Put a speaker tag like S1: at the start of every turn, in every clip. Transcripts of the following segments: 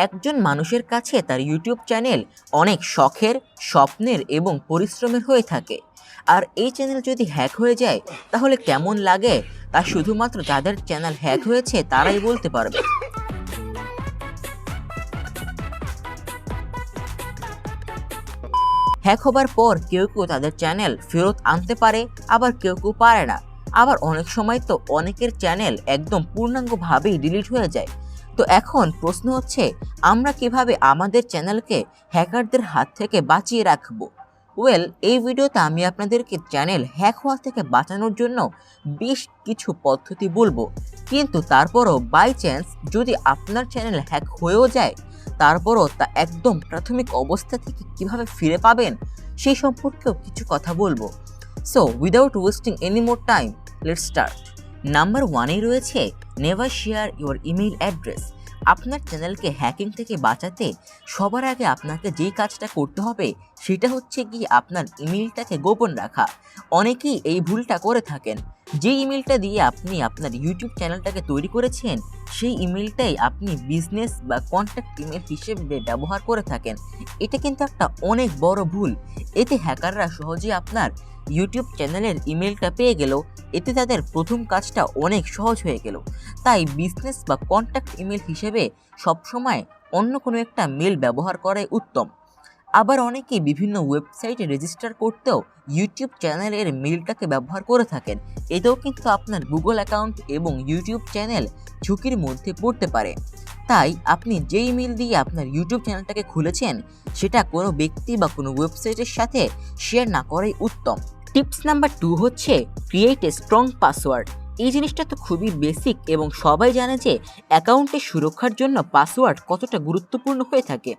S1: একজন মানুষের কাছে তার ইউটিউব চ্যানেল অনেক শখের, স্বপ্নের এবং পরিশ্রমের হয়ে থাকে। আর এই চ্যানেল যদি হ্যাক হয়ে যায় তাহলে কেমন লাগে তা শুধুমাত্র যাদের চ্যানেল হ্যাক হয়েছে তারাই বলতে পারবে। হ্যাক হবার পর কেউ কেউ তাদের চ্যানেল ফেরত আনতে পারে, আবার কেউ কেউ পারে না। আবার অনেক সময় তো অনেকের চ্যানেল একদম পূর্ণাঙ্গভাবেই ডিলিট হয়ে যায়। তো এখন প্রশ্ন হচ্ছে, আমরা কিভাবে আমাদের চ্যানেলকে হ্যাকারদের হাত থেকে বাঁচিয়ে রাখবো? এই ভিডিওতে আমি আপনাদেরকে চ্যানেল হ্যাক হওয়া থেকে বাঁচানোর জন্য বেশ কিছু পদ্ধতি বলবো। কিন্তু তারপরও বাই চান্স যদি আপনার চ্যানেল হ্যাক হয়েও যায়, তারপরও তা একদম প্রাথমিক অবস্থা থেকে কিভাবে ফিরে পাবেন সেই সম্পর্কেও কিছু কথা বলবো। So without wasting any more time, let's start. Number 1-এ রয়েছে never share your email address. আপনার চ্যানেলকে হ্যাকিং থেকে বাঁচাতে সবার আগে আপনাকে যেই কাজটা করতে হবে সেটা হচ্ছে কি আপনার ইমেইলটাকে গোপন রাখা। অনেকেই এই ভুলটা করে থাকেন। যে ইমেইলটা দিয়ে আপনি আপনার ইউটিউব চ্যানেলটাকে তৈরি করেছেন সেই ইমেইলটাই আপনি বিজনেস বা কন্ট্যাক্ট ইমেল হিসেবে ব্যবহার করে থাকেন। এটা কিন্তু একটা অনেক বড় ভুল। এতে হ্যাকাররা সহজে আপনার ইউটিউব চ্যানেলের ইমেলটা পেয়ে গেল। এতে তাদের প্রথম কাজটা অনেক সহজ হয়ে গেল। তাই বিজনেস বা কন্ট্যাক্ট ইমেল হিসেবে সবসময় অন্য কোনো একটা মেল ব্যবহার করাই উত্তম। আবার অনেকে বিভিন্ন ওয়েবসাইটে রেজিস্টার করতেও ইউটিউব চ্যানেলের মেলটাকে ব্যবহার করে থাকেন। এতেও কিন্তু আপনার গুগল অ্যাকাউন্ট এবং ইউটিউব চ্যানেল ঝুঁকির মধ্যে পড়তে পারে। তাই আপনি যে ইমেল দিয়ে আপনার ইউটিউব চ্যানেলটাকে খুলেছেন সেটা কোনো ব্যক্তি বা কোনো ওয়েবসাইটের সাথে শেয়ার না করাই উত্তম। টিপস নাম্বার 2 হচ্ছে ক্রিয়েট এ স্ট্রং পাসওয়ার্ড। এই জিনিসটা তো খুবই বেসিক এবং সবাই জানে যে অ্যাকাউন্টের সুরক্ষার জন্য পাসওয়ার্ড কতটা গুরুত্বপূর্ণ হয়ে থাকে।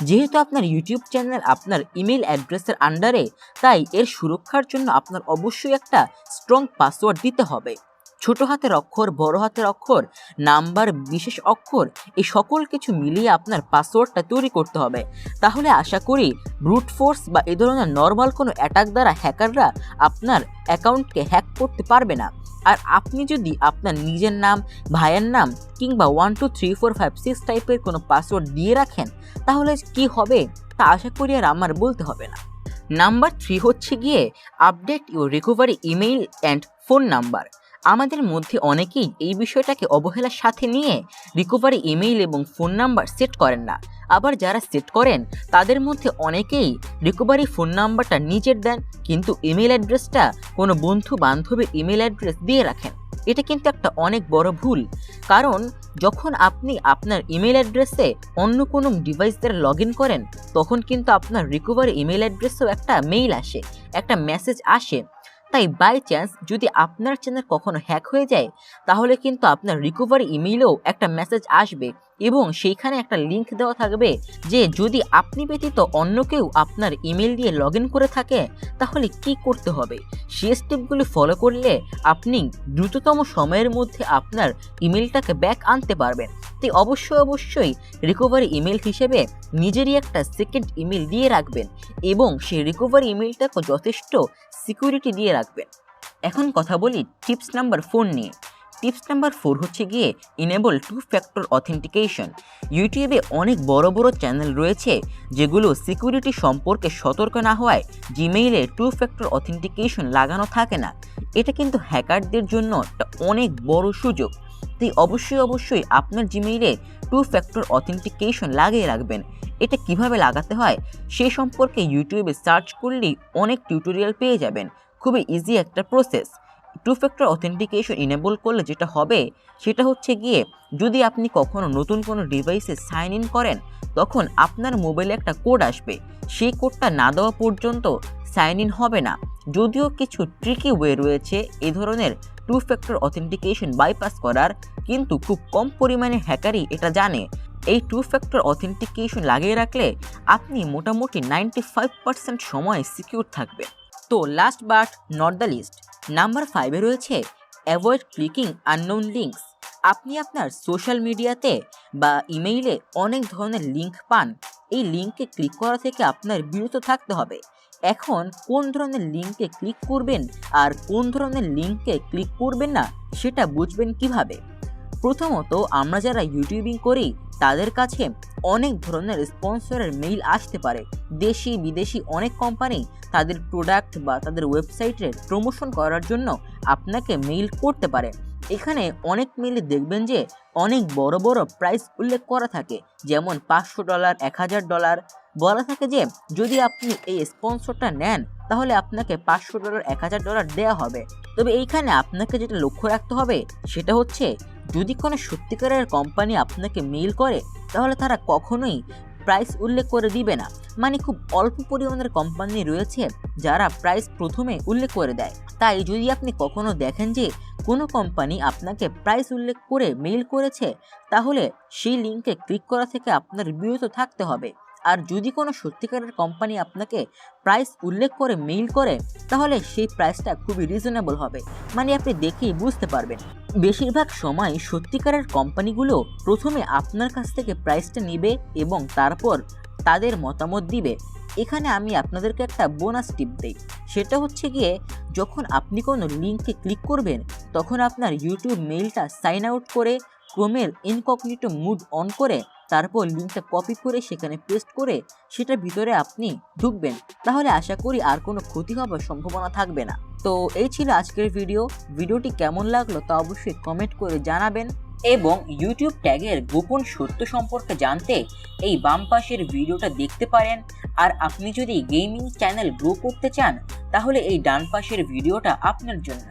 S1: যেহেতু আপনার ইউটিউব চ্যানেল আপনার ইমেল অ্যাড্রেসের আন্ডারে, তাই এর সুরক্ষার জন্য আপনার অবশ্যই একটা স্ট্রং পাসওয়ার্ড দিতে হবে। ছোট হাতের অক্ষর, বড় হাতের অক্ষর, নাম্বার, বিশেষ অক্ষর, এই সকল কিছু মিলিয়ে আপনার পাসওয়ার্ডটা তৈরি করতে হবে। তাহলে আশা করি ব্রুট ফোর্স বা এই ধরনের নর্মাল কোনো অ্যাটাক দ্বারা হ্যাকাররা আপনার অ্যাকাউন্টকে হ্যাক করতে পারবে না। আর আপনি যদি আপনার নিজের নাম, ভাইয়ের নাম কিংবা 1 2 3 4 5 6 টাইপের কোনো পাসওয়ার্ড দিয়ে রাখেন তাহলে কি হবে তা আশা করি আর আমার বলতে হবে না। নাম্বার 3 হচ্ছে গিয়ে update your recovery email and phone number. আমাদের মধ্যে অনেকেই এই বিষয়টাকে অবহেলার সাথে নিয়ে রিকভারি ইমেইল এবং ফোন নাম্বার সেট করেন না। আবার যারা সেট করেন তাদের মধ্যে অনেকেই রিকভারি ফোন নাম্বারটা নিজের দেন, কিন্তু ইমেল অ্যাড্রেসটা কোনো বন্ধু বান্ধবের ইমেল অ্যাড্রেস দিয়ে রাখেন। এটা কিন্তু একটা অনেক বড় ভুল, কারণ যখন আপনি আপনার ইমেল অ্যাড্রেসে অন্য কোনো ডিভাইস দ্বারা লগ ইন করেন তখন কিন্তু আপনার রিকভারি ইমেল অ্যাড্রেসেও একটা মেইল আসে, একটা মেসেজ আসে। তাই বাই চান্স যদি আপনার চ্যানেল কখনো হ্যাক হয়ে যায় তাহলে কিন্তু আপনার রিকভারি ইমেইলেও একটা মেসেজ আসবে এবং সেইখানে একটা লিঙ্ক দেওয়া থাকবে যে যদি আপনি ব্যতীত অন্য কেউ আপনার ইমেল দিয়ে লগ ইন করে থাকে তাহলে কি করতে হবে। সেই স্টেপগুলি ফলো করলে আপনি দ্রুততম সময়ের মধ্যে আপনার ইমেলটাকে ব্যাক আনতে পারবেন। তাই অবশ্যই রিকভারি ইমেল হিসেবে নিজেরই একটা সেকেন্ড ইমেল দিয়ে রাখবেন এবং সেই রিকভারি ইমেলটাকে যথেষ্ট সিকিউরিটি দিয়ে রাখবেন। এখন কথা বলি টিপস নাম্বার 4 নিয়ে। টিপস নাম্বার 4 হচ্ছে গিয়ে ইনেবল 2 ফ্যাক্টর অথেন্টিকেশন। ইউটিউবে অনেক বড় বড় চ্যানেল রয়েছে যেগুলো সিকিউরিটি সম্পর্কে সতর্ক না হওয়ায় জিমেইলে 2 ফ্যাক্টর অথেন্টিকেশন লাগানো থাকে না। এটা কিন্তু হ্যাকারদের জন্য একটা অনেক বড় সুযোগ। তাই অবশ্যই আপনার জিমেইলে 2 ফ্যাক্টর অথেন্টিকেশন লাগিয়ে রাখবেন। এটা কিভাবে লাগাতে হয় সেই সম্পর্কে ইউটিউবে সার্চ করলেই অনেক টিউটোরিয়াল পেয়ে যাবেন। খুবই ইজি একটা প্রসেস। 2 ফ্যাক্টর অথেন্টিকেশন ইনেবল করলে যেটা হবে সেটা হচ্ছে গিয়ে যদি আপনি কখনো নতুন কোনো ডিভাইসে সাইন ইন করেন তখন আপনার মোবাইলে একটা কোড আসবে। সেই কোডটা না দেওয়া পর্যন্ত সাইন ইন হবে না। যদিও কিছু ট্রিকি ওয়ে রয়েছে এই ধরনের 2 ফ্যাক্টর অথেন্টিকেশন বাইপাস করার, কিন্তু খুব কম পরিমাণে হ্যাকারই এটা জানে। এই 2 ফ্যাক্টর অথেন্টিকেশন লাগিয়ে রাখলে আপনি মোটামুটি 95% সময় সিকিউর থাকবেন। তো last but not the least, number 5-এ রয়েছে অ্যাভয়েড ক্লিকিং আননোন লিঙ্কস। আপনি আপনার সোশ্যাল মিডিয়াতে বা ইমেইলে অনেক ধরনের লিঙ্ক পান। এই লিঙ্কে ক্লিক করা থেকে আপনার বিরত থাকতে হবে। এখন কোন ধরনের লিঙ্কে ক্লিক করবেন আর কোন ধরনের লিঙ্কে ক্লিক করবেন না সেটা বুঝবেন কিভাবে? প্রথমত আমরা যারা ইউটিউবিং করি তাদের কাছে অনেক ধরনের স্পন্সরের মেইল আসতে পারে। দেশি বিদেশি অনেক কোম্পানি তাদের প্রোডাক্ট বা তাদের ওয়েবসাইটের প্রমোশন করার জন্য আপনাকে মেইল করতে পারে। এখানে অনেক মেইলে দেখবেন যে অনেক বড় বড় প্রাইস উল্লেখ করা থাকে, যেমন $500, $1000 বলা থাকে যে যদি আপনি এই স্পন্সরটা নেন তাহলে আপনাকে $500, $1000 দেওয়া হবে। তবে এইখানে আপনাকে যেটা লক্ষ্য রাখতে হবে সেটা হচ্ছে, যদি কোনো সত্যিকারের কোম্পানি আপনাকে মেইল করে তাহলে তারা কখনোই প্রাইস উল্লেখ করে দিবে না। মানে খুব অল্প পরিমাণের কোম্পানি রয়েছে যারা প্রাইস প্রথমে উল্লেখ করে দেয়। তাই যদি আপনি কখনো দেখেন যে কোনো কোম্পানি আপনাকে প্রাইস উল্লেখ করে মেইল করেছে, তাহলে সেই লিঙ্কে ক্লিক করা থেকে আপনার বিরত থাকতে হবে। আর যদি কোনো সত্যিকারের কোম্পানি আপনাকে প্রাইস উল্লেখ করে মেইল করে তাহলে সেই প্রাইসটা খুবই রিজনেবল হবে, মানে আপনি দেখেই বুঝতে পারবেন। বেশিরভাগ সময় সত্যিকারের কোম্পানিগুলো প্রথমে আপনার কাছ থেকে প্রাইসটা নেবে এবং তারপর তাদের মতামত দিবে। এখানে আমি আপনাদেরকে একটা বোনাস টিপ দেই, সেটা হচ্ছে গিয়ে যখন আপনি কোনো লিঙ্কে ক্লিক করবেন তখন আপনার ইউটিউব মেইলটা সাইন আউট করে ক্রোমের ইনকগনিটো মুড অন করে তারপর লিঙ্কটা কপি করে সেখানে পেস্ট করে সেটার ভিতরে আপনি ঢুকবেন, তাহলে আশা করি আর কোনো ক্ষতি হওয়ার সম্ভাবনা থাকবে না। তো এই ছিল আজকের ভিডিওটি কেমন লাগলো তা অবশ্যই কমেন্ট করে জানাবেন, এবং ইউটিউব ট্যাগের গোপন সত্য সম্পর্কে জানতে এই বাম পাশের ভিডিওটা দেখতে পারেন। আর আপনি যদি গেমিং চ্যানেল গ্রো করতে চান তাহলে এই ডান পাশের ভিডিওটা আপনার জন্য।